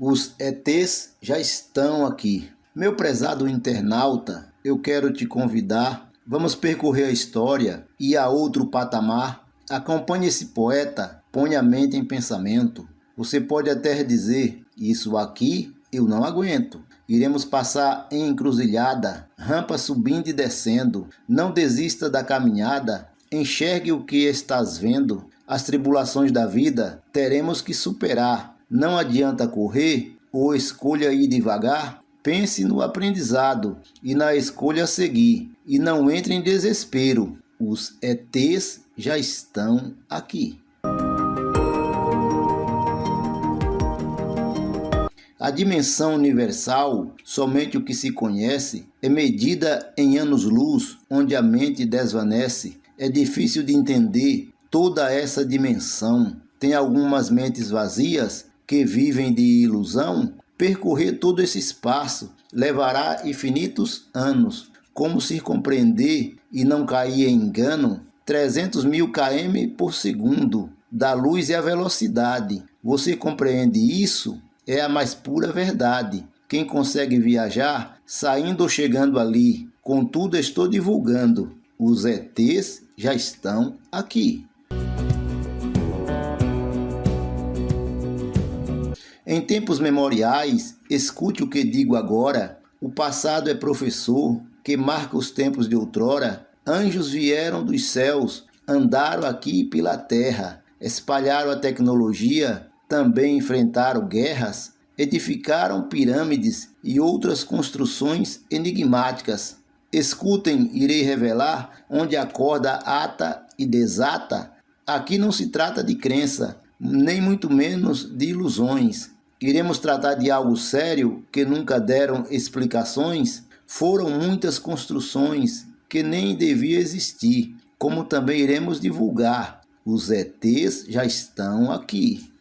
Os ETs já estão aqui. Meu prezado internauta, eu quero te convidar. Vamos percorrer a história e a outro patamar. Acompanhe esse poeta, põe a mente em pensamento. Você pode até dizer, isso aqui eu não aguento. Iremos passar em encruzilhada, rampa subindo e descendo. Não desista da caminhada, enxergue o que estás vendo. As tribulações da vida teremos que superar. Não adianta correr ou escolha ir devagar. Pense no aprendizado e na escolha a seguir. E não entre em desespero. Os ETs já estão aqui. A dimensão universal, somente o que se conhece, é medida em anos-luz, onde a mente desvanece. É difícil de entender toda essa dimensão. Tem algumas mentes vazias que vivem de ilusão. Percorrer todo esse espaço levará infinitos anos. Como se compreender e não cair em engano? 300.000 km por segundo, da luz e a velocidade. Você compreende isso? É a mais pura verdade. Quem consegue viajar, saindo ou chegando ali. Contudo, estou divulgando. Os ETs já estão aqui. Em tempos memoriais, escute o que digo agora. O passado é professor que marca os tempos de outrora. Anjos vieram dos céus, andaram aqui pela terra, espalharam a tecnologia, também enfrentaram guerras, edificaram pirâmides e outras construções enigmáticas. Escutem, irei revelar onde a corda ata e desata. Aqui não se trata de crença, nem muito menos de ilusões. Iremos tratar de algo sério que nunca deram explicações. Foram muitas construções que nem devia existir, como também iremos divulgar. Os ETs já estão aqui.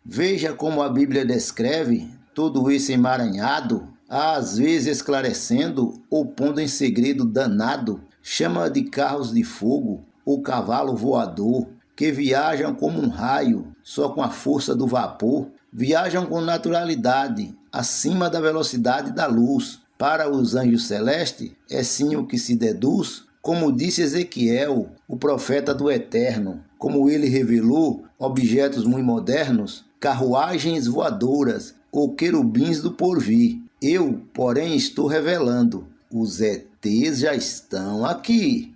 Veja como a Bíblia descreve todo esse emaranhado, às vezes esclarecendo ou pondo em segredo danado. Chama de carros de fogo ou cavalo voador, que viajam como um raio, só com a força do vapor. Viajam com naturalidade, acima da velocidade da luz. Para os anjos celestes, é sim o que se deduz, como disse Ezequiel, o profeta do Eterno. Como ele revelou, objetos muito modernos, carruagens voadoras ou querubins do porvir. Eu, porém, estou revelando. Os ETs já estão aqui.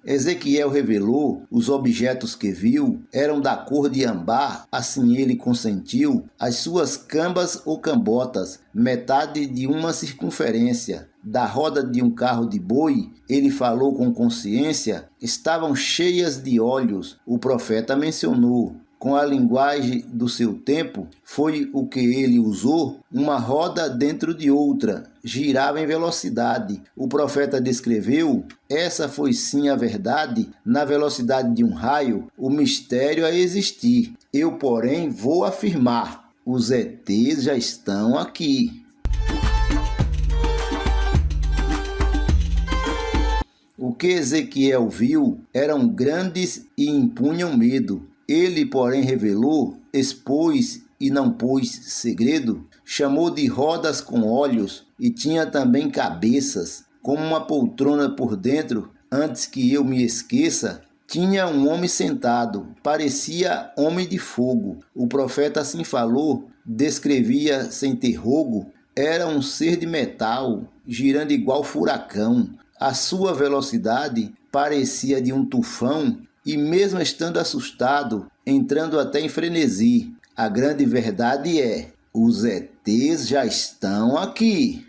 Ezequiel revelou, os objetos que viu eram da cor de âmbar, assim ele consentiu, as suas cambas ou cambotas, metade de uma circunferência, da roda de um carro de boi, ele falou com consciência, estavam cheias de olhos, o profeta mencionou. Com a linguagem do seu tempo, foi o que ele usou, uma roda dentro de outra, girava em velocidade. O profeta descreveu, essa foi sim a verdade, na velocidade de um raio, o mistério a existir. Eu, porém, vou afirmar, os ETs já estão aqui. O que Ezequiel viu eram grandes e impunham medo. Ele, porém, revelou, expôs e não pôs segredo, chamou de rodas com olhos e tinha também cabeças, como uma poltrona por dentro. Antes que eu me esqueça, tinha um homem sentado, parecia homem de fogo. O profeta assim falou, descrevia sem ter rogo, era um ser de metal, girando igual furacão. A sua velocidade parecia de um tufão, e mesmo estando assustado, entrando até em frenesi. A grande verdade é, os ETs já estão aqui.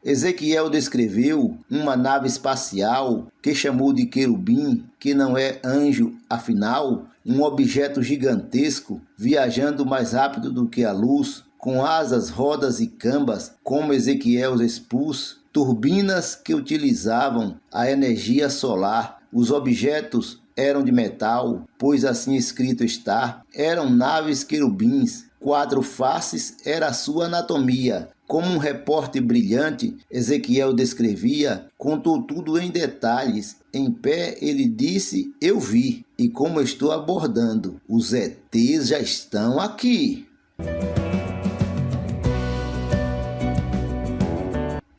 Ezequiel descreveu uma nave espacial que chamou de querubim, que não é anjo, afinal, um objeto gigantesco, viajando mais rápido do que a luz, com asas, rodas e cambas, como Ezequiel expôs, turbinas que utilizavam a energia solar. Os objetos eram de metal, pois assim escrito está, eram naves querubins, 4 faces era a sua anatomia, Como um repórter brilhante, Ezequiel descrevia, contou tudo em detalhes. Em pé, ele disse, eu vi. E como estou abordando, os ETs já estão aqui.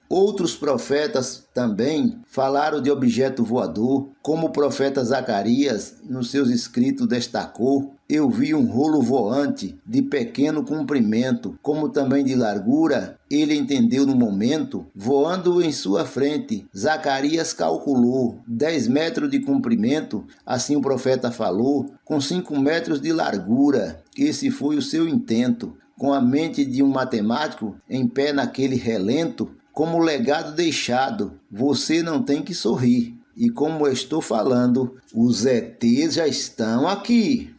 Outros profetas também falaram de objeto voador, como o profeta Zacarias, nos seus escritos destacou, eu vi um rolo voante de pequeno comprimento, como também de largura, ele entendeu no momento, voando em sua frente. Zacarias calculou 10 metros de comprimento, assim o profeta falou, com 5 metros de largura. Esse foi o seu intento. Com a mente de um matemático em pé naquele relento, como legado deixado, você não tem que sorrir. E como eu estou falando, os ETs já estão aqui.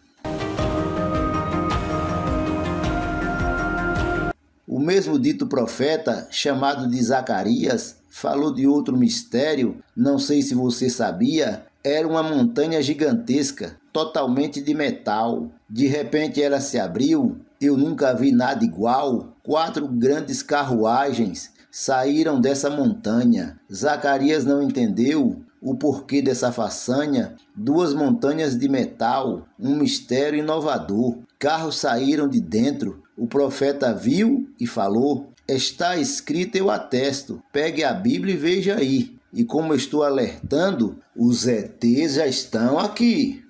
O mesmo dito profeta, chamado de Zacarias, falou de outro mistério, não sei se você sabia, era uma montanha gigantesca, totalmente de metal. De repente ela se abriu, eu nunca vi nada igual, 4 grandes carruagens saíram dessa montanha. Zacarias não entendeu o porquê dessa façanha. 2 montanhas de metal, um mistério inovador. Carros saíram de dentro. O profeta viu e falou, está escrito, eu atesto. Pegue a Bíblia e veja aí. E como estou alertando, os ETs já estão aqui.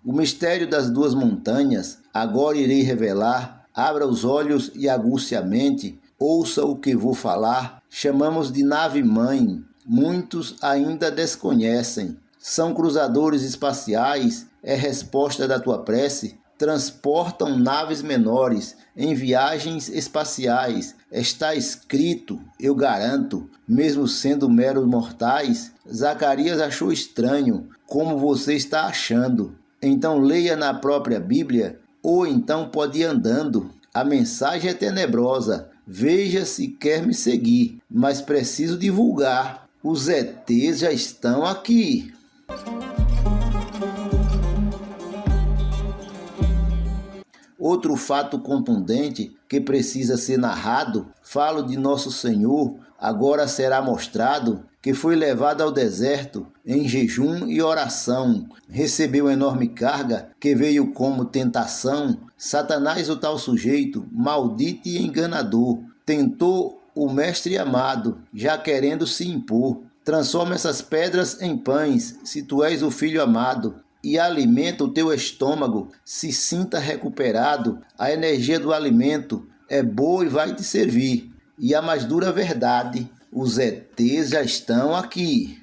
O mistério das 2 montanhas, agora irei revelar, abra os olhos e aguce a mente, ouça o que vou falar, chamamos de nave-mãe, muitos ainda desconhecem, são cruzadores espaciais, é resposta da tua prece, transportam naves menores em viagens espaciais, está escrito, eu garanto, mesmo sendo meros mortais, Zacarias achou estranho, como você está achando. Então leia na própria Bíblia, ou então pode ir andando. A mensagem é tenebrosa. Veja se quer me seguir, mas preciso divulgar. Os ETs já estão aqui. Outro fato contundente que precisa ser narrado, falo de nosso Senhor, agora será mostrado, que foi levado ao deserto em jejum e oração, recebeu enorme carga que veio como tentação, Satanás o tal sujeito, maldito e enganador, tentou o mestre amado, já querendo se impor, transforma essas pedras em pães, se tu és o filho amado, e alimenta o teu estômago, se sinta recuperado, a energia do alimento é boa e vai te servir, e a mais dura verdade, os ETs já estão aqui.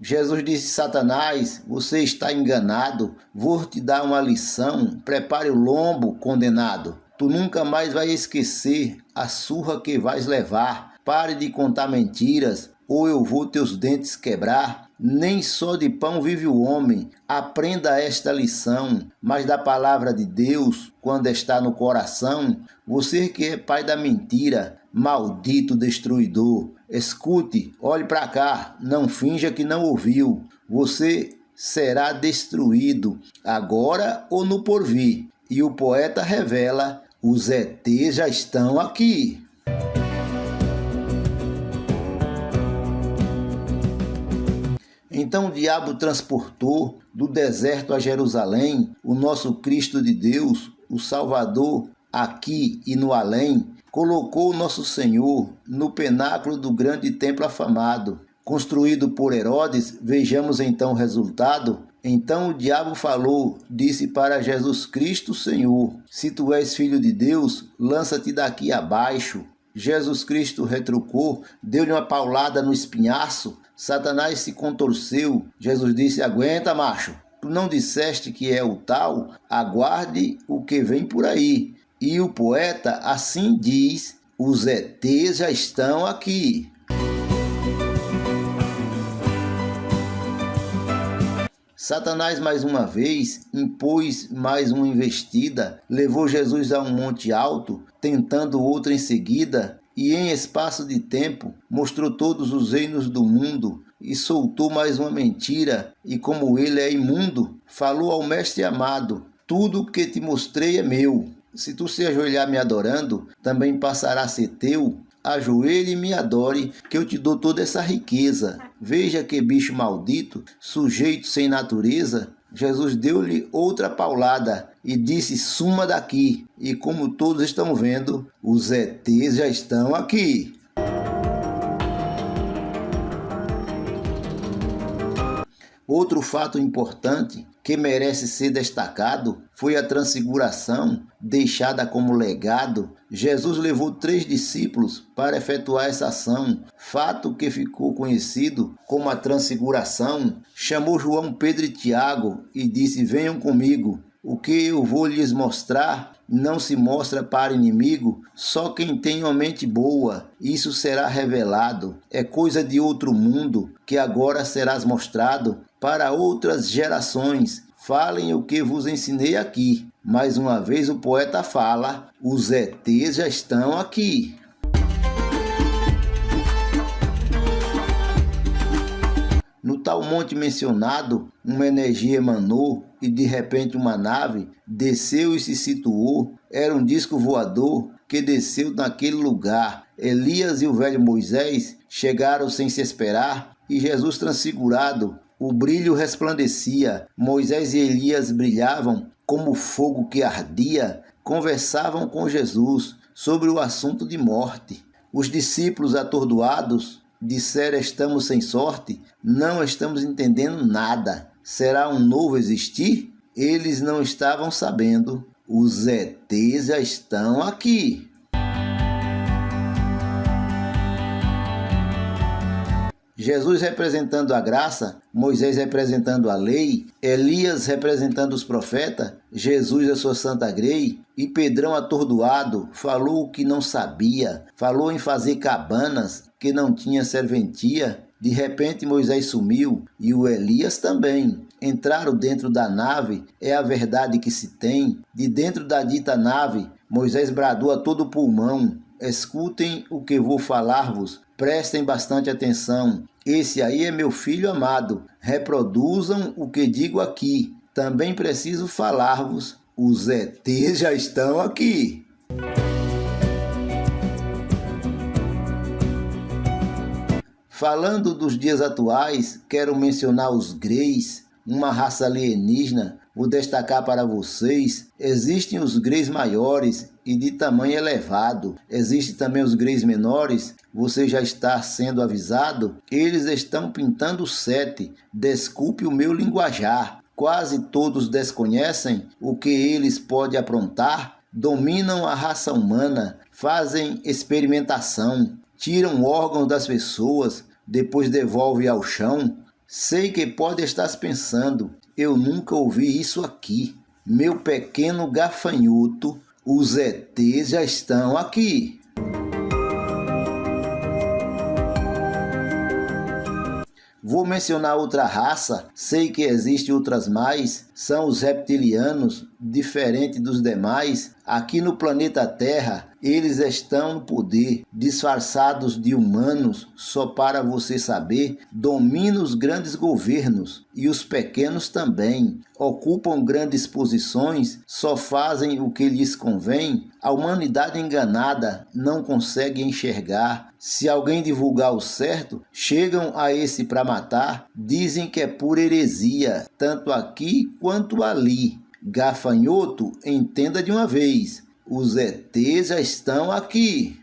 Jesus disse, Satanás, você está enganado, vou te dar uma lição, prepare o lombo, condenado. Tu nunca mais vai esquecer a surra que vais levar. Pare de contar mentiras, ou eu vou teus dentes quebrar. Nem só de pão vive o homem, aprenda esta lição, mas da palavra de Deus, quando está no coração, você que é pai da mentira, maldito destruidor, escute, olhe para cá, não finja que não ouviu, você será destruído, agora ou no porvir. E o poeta revela, os ETs já estão aqui. Então o diabo transportou do deserto a Jerusalém o nosso Cristo de Deus, o Salvador, aqui e no além, colocou o nosso Senhor no penáculo do grande templo afamado, construído por Herodes. Vejamos então o resultado. Então o diabo falou, disse para Jesus Cristo, Senhor, se tu és filho de Deus, lança-te daqui abaixo. Jesus Cristo retrucou, deu-lhe uma paulada no espinhaço, Satanás se contorceu, Jesus disse, aguenta macho, tu não disseste que é o tal? Aguarde o que vem por aí. E o poeta assim diz, os ETs já estão aqui. Satanás mais uma vez impôs mais uma investida, levou Jesus a um monte alto, tentando outra em seguida, e em espaço de tempo mostrou todos os reinos do mundo e soltou mais uma mentira, e como ele é imundo, falou ao mestre amado: tudo que te mostrei é meu. Se tu se ajoelhar me adorando, também passará a ser teu. Ajoelhe e me adore, que eu te dou toda essa riqueza. Veja que bicho maldito, sujeito sem natureza. Jesus deu-lhe outra paulada e disse: suma daqui. E como todos estão vendo, os ETs já estão aqui. Outro fato importante que merece ser destacado foi a transfiguração deixada como legado. Jesus levou 3 discípulos para efetuar essa ação, fato que ficou conhecido como a transfiguração. Chamou João, Pedro e Tiago e disse: venham comigo. O que eu vou lhes mostrar não se mostra para inimigo, só quem tem uma mente boa, isso será revelado. É coisa de outro mundo, que agora serás mostrado para outras gerações. Falem o que vos ensinei aqui. Mais uma vez o poeta fala: os ETs já estão aqui. No tal monte mencionado, uma energia emanou e de repente uma nave desceu e se situou. Era um disco voador que desceu naquele lugar. Elias e o velho Moisés chegaram sem se esperar e Jesus transfigurado. O brilho resplandecia. Moisés e Elias brilhavam como fogo que ardia. Conversavam com Jesus sobre o assunto de morte. Os discípulos atordoados disseram: estamos sem sorte, não estamos entendendo nada. Será um novo existir? Eles não estavam sabendo. Os ETs já estão aqui. Jesus representando a graça, Moisés representando a lei, Elias representando os profetas, Jesus a sua santa grei, e Pedrão atordoado falou o que não sabia, falou em fazer cabanas que não tinha serventia. De repente Moisés sumiu e o Elias também. Entraram dentro da nave, é a verdade que se tem. De dentro da dita nave, Moisés bradou a todo pulmão: escutem o que vou falar-vos, prestem bastante atenção. Esse aí é meu filho amado, reproduzam o que digo aqui. Também preciso falar-vos, os ETs já estão aqui. Falando dos dias atuais, quero mencionar os greys, uma raça alienígena. Vou destacar para vocês: existem os greys maiores e de tamanho elevado. Existem também os greys menores. Você já está sendo avisado? Eles estão pintando 7. Desculpe o meu linguajar. Quase todos desconhecem o que eles podem aprontar. Dominam a raça humana, fazem experimentação, tiram órgãos das pessoas, depois devolvem ao chão. Sei que pode estar pensando: eu nunca ouvi isso aqui. Meu pequeno gafanhoto, os ETs já estão aqui. Vou mencionar outra raça, sei que existem outras mais, são os reptilianos, diferente dos demais. Aqui no planeta Terra, eles estão no poder, disfarçados de humanos, só para você saber, dominam os grandes governos e os pequenos também. Ocupam grandes posições, só fazem o que lhes convém. A humanidade enganada não consegue enxergar. Se alguém divulgar o certo, chegam a esse para matar, dizem que é pura heresia, tanto aqui quanto ali. Gafanhoto, entenda de uma vez, os ETs já estão aqui.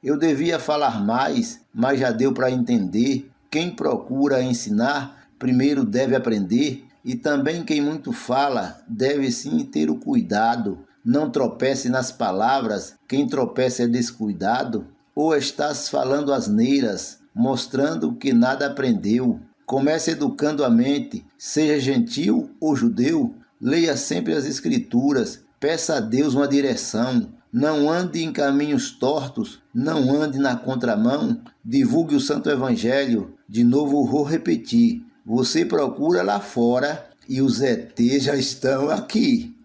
Eu devia falar mais, mas já deu para entender. Quem procura ensinar, primeiro deve aprender. E também quem muito fala, deve sim ter o cuidado. Não tropece nas palavras, quem tropeça é descuidado. Ou estás falando asneiras, mostrando que nada aprendeu. Comece educando a mente, seja gentil ou judeu, leia sempre as escrituras, peça a Deus uma direção. Não ande em caminhos tortos, não ande na contramão, divulgue o Santo Evangelho. De novo vou repetir, você procura lá fora e os ETs já estão aqui.